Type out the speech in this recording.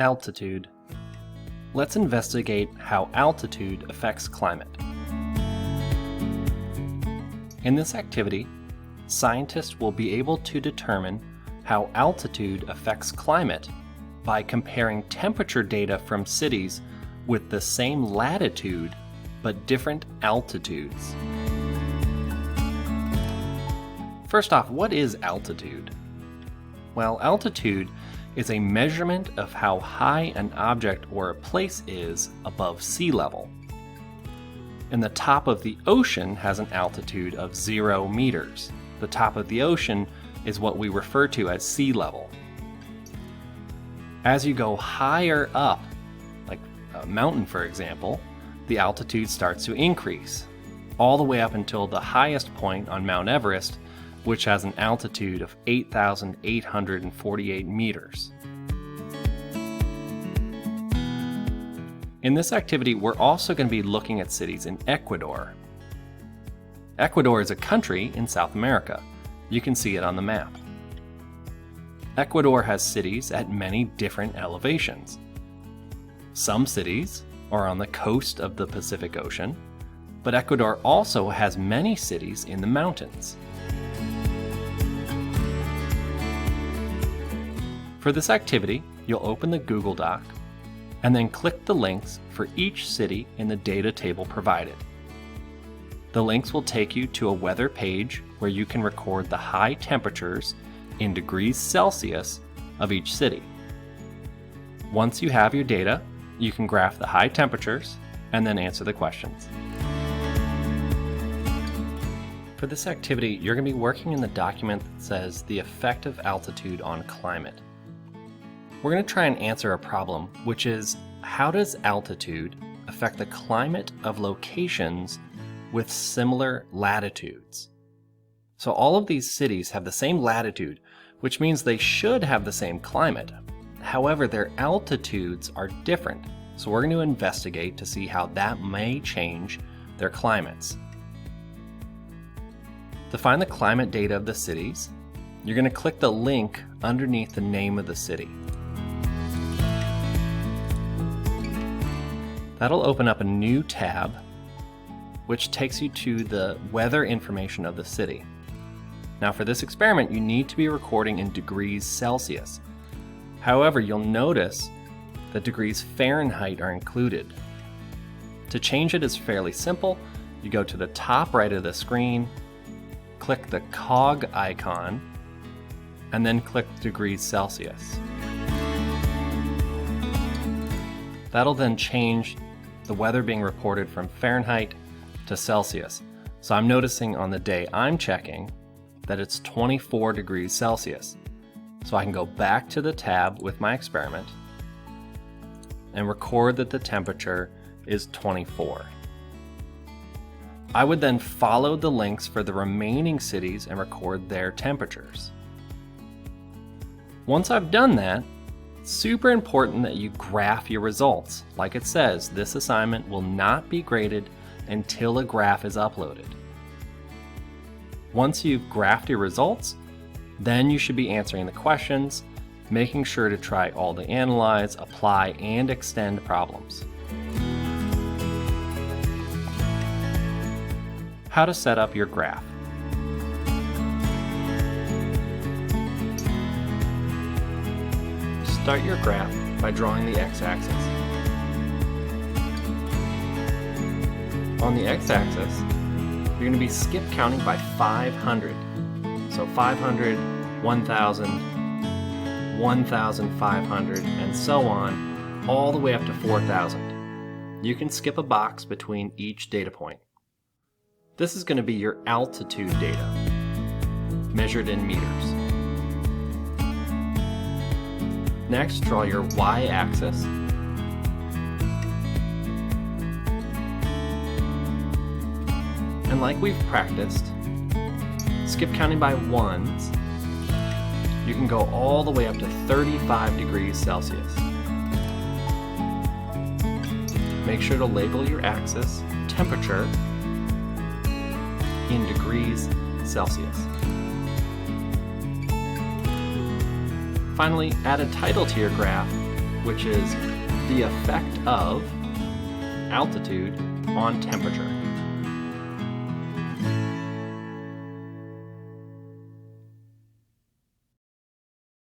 Altitude. Let's investigate how altitude affects climate. In this activity, scientists will be able to determine how altitude affects climate by comparing temperature data from cities with the same latitude but different altitudes. First off, what is altitude? Well, altitude is a measurement of how high an object or a place is above sea level. And the top of the ocean has an altitude of 0 meters. The top of the ocean is what we refer to as sea level. As you go higher up, like a mountain for example, the altitude starts to increase, all the way up until the highest point on Mount Everest, which has an altitude of 8,848 meters. In this activity, we're also going to be looking at cities in Ecuador. Ecuador is a country in South America. You can see it on the map. Ecuador has cities at many different elevations. Some cities are on the coast of the Pacific Ocean, but Ecuador also has many cities in the mountains. For this activity, you'll open the Google Doc and then click the links for each city in the data table provided. The links will take you to a weather page where you can record the high temperatures in degrees Celsius of each city. Once you have your data, you can graph the high temperatures and then answer the questions. For this activity, you're going to be working in the document that says the effect of altitude on climate. We're going to try and answer a problem, which is how does altitude affect the climate of locations with similar latitudes? So all of these cities have the same latitude, which means they should have the same climate. However, their altitudes are different, so we're going to investigate to see how that may change their climates. To find the climate data of the cities, you're going to click the link underneath the name of the city. That'll open up a new tab, which takes you to the weather information of the city. Now for this experiment, you need to be recording in degrees Celsius. However, you'll notice that degrees Fahrenheit are included. To change it is fairly simple. You go to the top right of the screen, click the cog icon, and then click degrees Celsius. That'll then change the weather being reported from Fahrenheit to Celsius. So I'm noticing on the day I'm checking that it's 24 degrees Celsius. So I can go back to the tab with my experiment and record that the temperature is 24. I would then follow the links for the remaining cities and record their temperatures. Once I've done that, it's super important that you graph your results. Like it says, this assignment will not be graded until a graph is uploaded. Once you've graphed your results, then you should be answering the questions, making sure to try all the analyze, apply, and extend problems. How to set up your graph. Start your graph by drawing the x-axis. On the x-axis, you're going to be skip counting by 500. So 500, 1,000, 1,500, and so on, all the way up to 4,000. You can skip a box between each data point. This is going to be your altitude data, measured in meters. Next, draw your y-axis. And like we've practiced, skip counting by ones, you can go all the way up to 35 degrees Celsius. Make sure to label your axis temperature in degrees Celsius. Finally, add a title to your graph which is the effect of altitude on temperature.